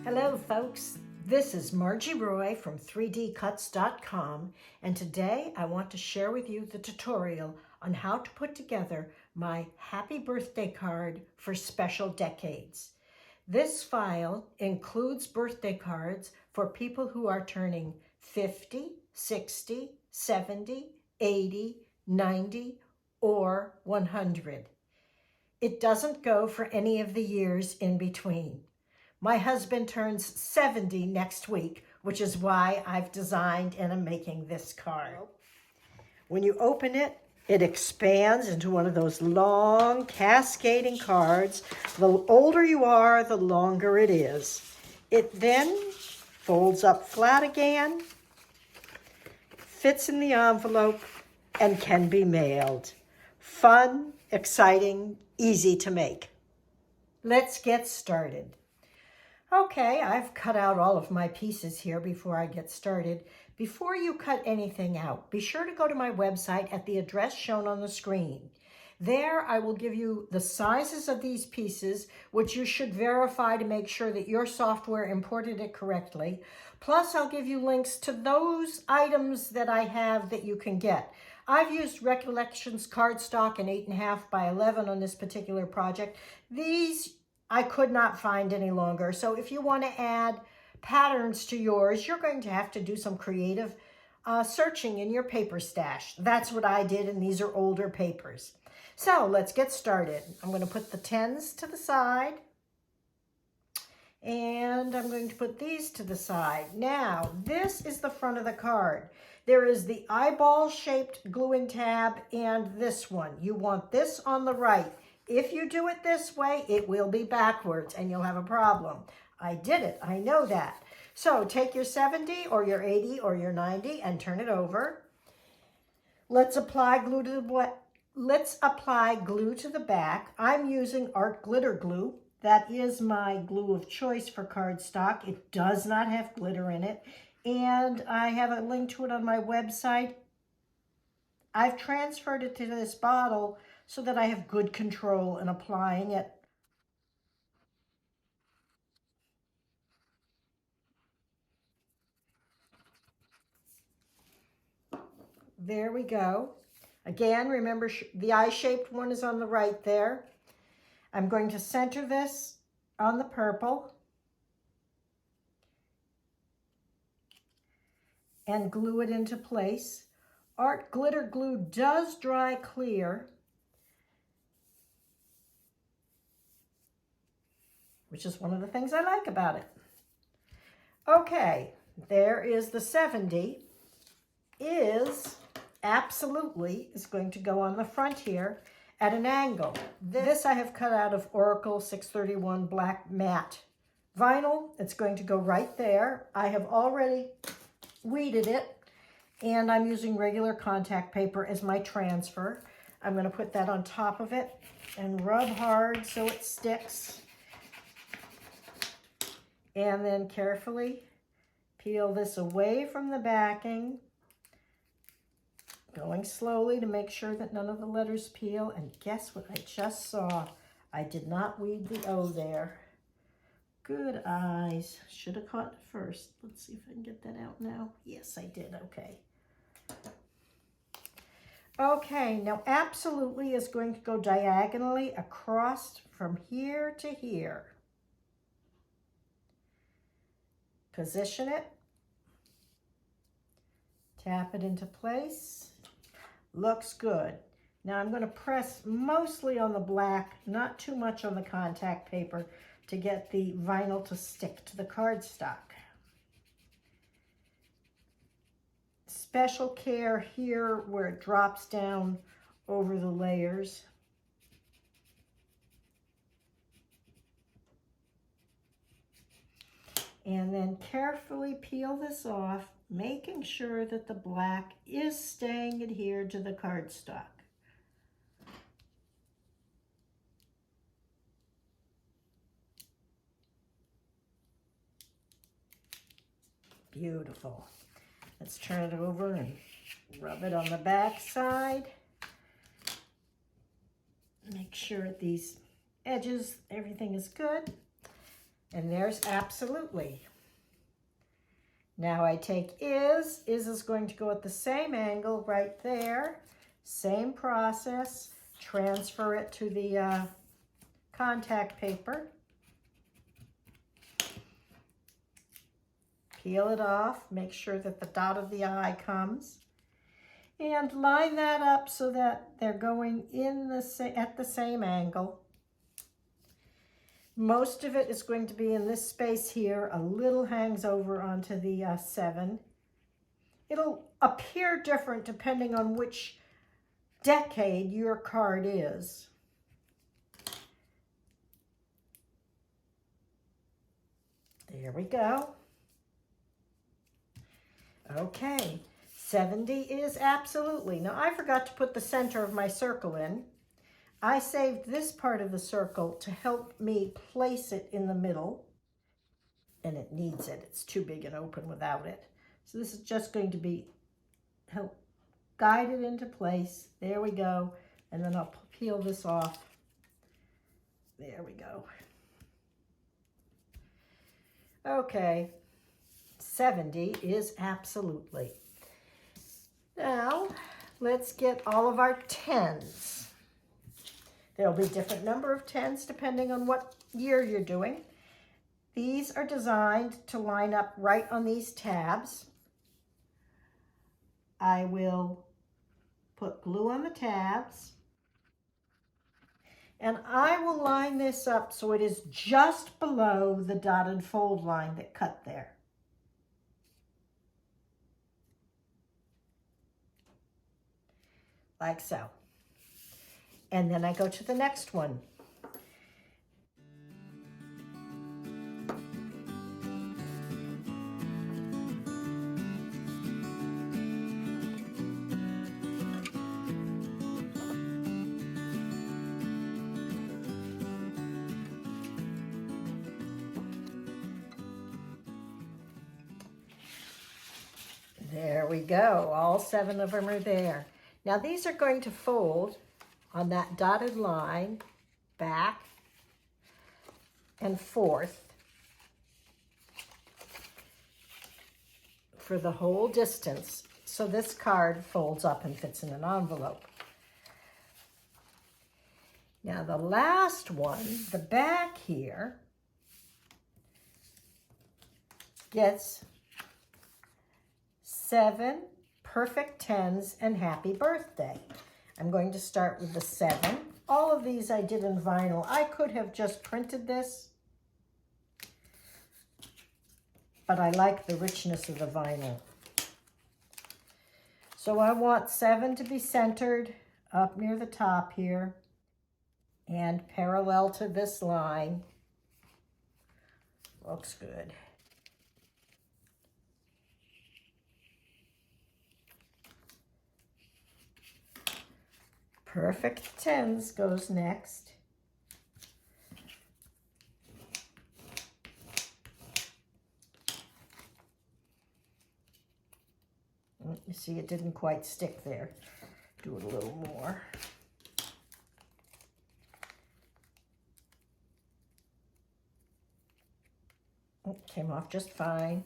Hello folks, this is Marji Roy from 3dcuts.com, and today I want to share with you the tutorial on how to put together my happy birthday card for special decades. This file includes birthday cards for people who are turning 50, 60, 70, 80, 90, or 100. It doesn't go for any of the years in between. My husband turns 70 next week, which is why I've designed and am making this card. When you open it, it expands into one of those long cascading cards. The older you are, the longer it is. It then folds up flat again, fits in the envelope, and can be mailed. Fun, exciting, easy to make. Let's get started. Okay, I've cut out all of my pieces here before I get started. Before you cut anything out, be sure to go to my website at the address shown on the screen. There I will give you the sizes of these pieces, which you should verify to make sure that your software imported it correctly. Plus, I'll give you links to those items that I have that you can get. I've used Recollections cardstock in 8.5 by 11 on this particular project. These I could not find any longer. So if you want to add patterns to yours, you're going to have to do some creative searching in your paper stash. That's what I did, and these are older papers. So let's get started. I'm going to put the 10s to the side, and I'm going to put these to the side. Now, this is the front of the card. There is the eyeball-shaped gluing tab and this one. You want this on the right. If you do it this way, it will be backwards and you'll have a problem. I did it, I know that. So take your 70 or your 80 or your 90 and turn it over. Let's apply glue to the back. I'm using art glitter glue. That is my glue of choice for cardstock. It does not have glitter in it. And I have a link to it on my website. I've transferred it to this bottle so that I have good control in applying it. There we go. Again, remember the eye-shaped one is on the right there. I'm going to center this on the purple and glue it into place. Art glitter glue does dry clear, which is one of the things I like about it. Okay, there is the 70. Is going to go on the front here at an angle. This I have cut out of Oracle 631 black matte vinyl. It's going to go right there. I have already weeded it, and I'm using regular contact paper as my transfer. I'm going to put that on top of it and rub hard so it sticks. And then carefully peel this away from the backing, going slowly to make sure that none of the letters peel. And guess what I just saw? I did not weed the O there. Good eyes. Should have caught it first. Let's see if I can get that out now. Yes, I did. Okay. Okay, now absolutely is going to go diagonally across from here to here. Position it, tap it into place. Looks good. Now I'm going to press mostly on the black, not too much on the contact paper, to get the vinyl to stick to the cardstock. Special care here where it drops down over the layers. And then carefully peel this off, making sure that the black is staying adhered to the cardstock. Beautiful. Let's turn it over and rub it on the back side. Make sure at these edges everything is good. And there's absolutely. Now I take is. Is going to go at the same angle right there. Same process. Transfer it to the contact paper. Peel it off. Make sure that the dot of the I comes. And line that up so that they're going in at the same angle. Most of it is going to be in this space here. A little hangs over onto the 7. It'll appear different depending on which decade your card is. There we go. Okay, 70 is absolutely. Now I forgot to put the center of my circle in. I saved this part of the circle to help me place it in the middle, and it needs it. It's too big and open without it. So this is just going to help guide it into place. There we go. And then I'll peel this off. There we go. Okay, 70 is absolutely. Now, let's get all of our 10s. There'll be a different number of 10s depending on what year you're doing. These are designed to line up right on these tabs. I will put glue on the tabs. And I will line this up so it is just below the dotted fold line that cut there. Like so. And then I go to the next one. There we go. All 7 of them are there. Now these are going to fold on that dotted line, back and forth for the whole distance. So this card folds up and fits in an envelope. Now the last one, the back here, gets 7 perfect 10s and happy birthday. I'm going to start with the 7. All of these I did in vinyl. I could have just printed this, but I like the richness of the vinyl. So I want 7 to be centered up near the top here and parallel to this line. Looks good. Perfect 10s goes next. You see, it didn't quite stick there. Do it a little more. It came off just fine.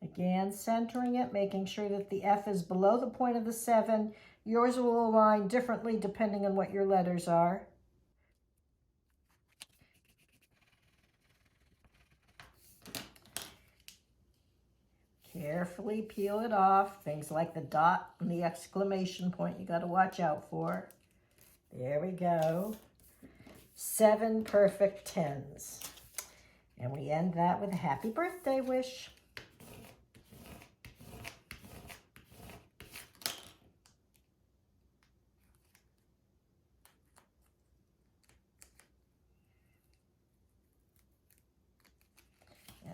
Again, centering it, making sure that the F is below the point of the 7. Yours will align differently depending on what your letters are. Carefully peel it off. Things like the dot and the exclamation point you got to watch out for. There we go. 7 perfect 10s. And we end that with a happy birthday wish.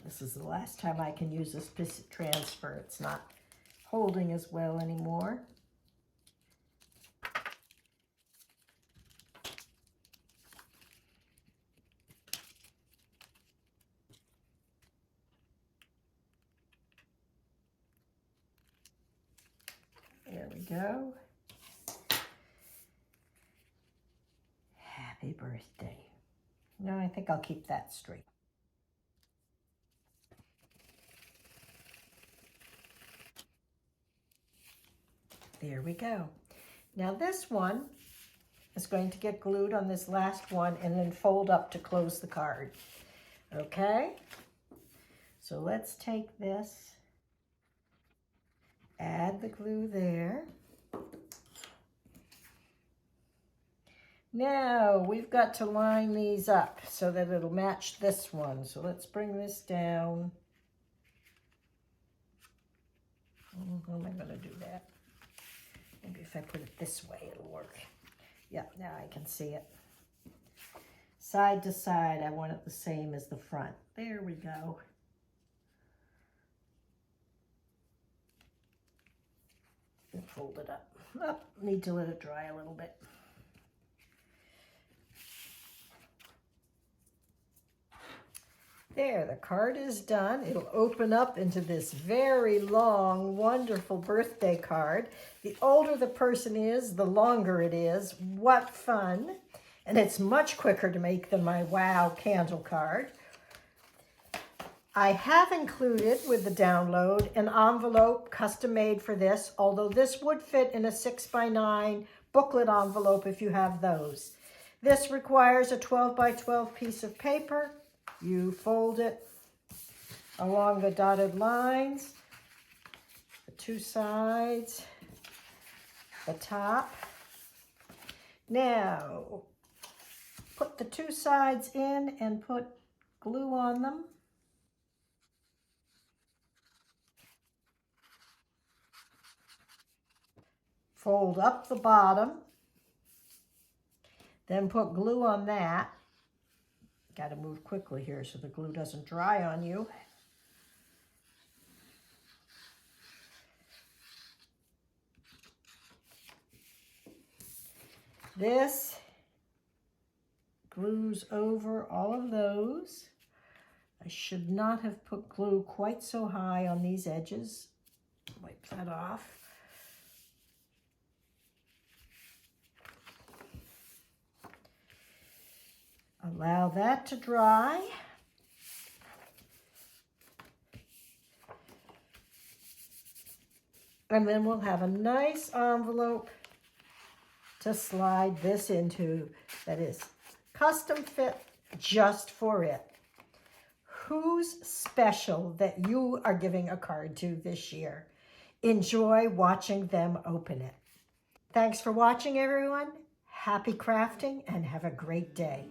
This is the last time I can use this piece of transfer. It's not holding as well anymore. There we go. Happy birthday. No, I think I'll keep that straight. There we go. Now this one is going to get glued on this last one and then fold up to close the card. Okay? So let's take this, add the glue there. Now we've got to line these up so that it'll match this one. So let's bring this down. How am I going to do that? Maybe if I put it this way, it'll work. Yeah, now I can see it. Side to side, I want it the same as the front. There we go. And fold it up. Oh, need to let it dry a little bit. There, the card is done. It'll open up into this very long, wonderful birthday card. The older the person is, the longer it is. What fun. And it's much quicker to make than my Wow candle card. I have included with the download an envelope custom made for this, although this would fit in a 6x9 booklet envelope if you have those. This requires a 12x12 piece of paper. You fold it along the dotted lines, the two sides, the top. Now, put the two sides in and put glue on them. Fold up the bottom, then put glue on that. Got to move quickly here so the glue doesn't dry on you. This glues over all of those. I should not have put glue quite so high on these edges. Wipe that off. Allow that to dry. And then we'll have a nice envelope to slide this into that is custom fit just for it. Who's special that you are giving a card to this year? Enjoy watching them open it. Thanks for watching, everyone. Happy crafting and have a great day.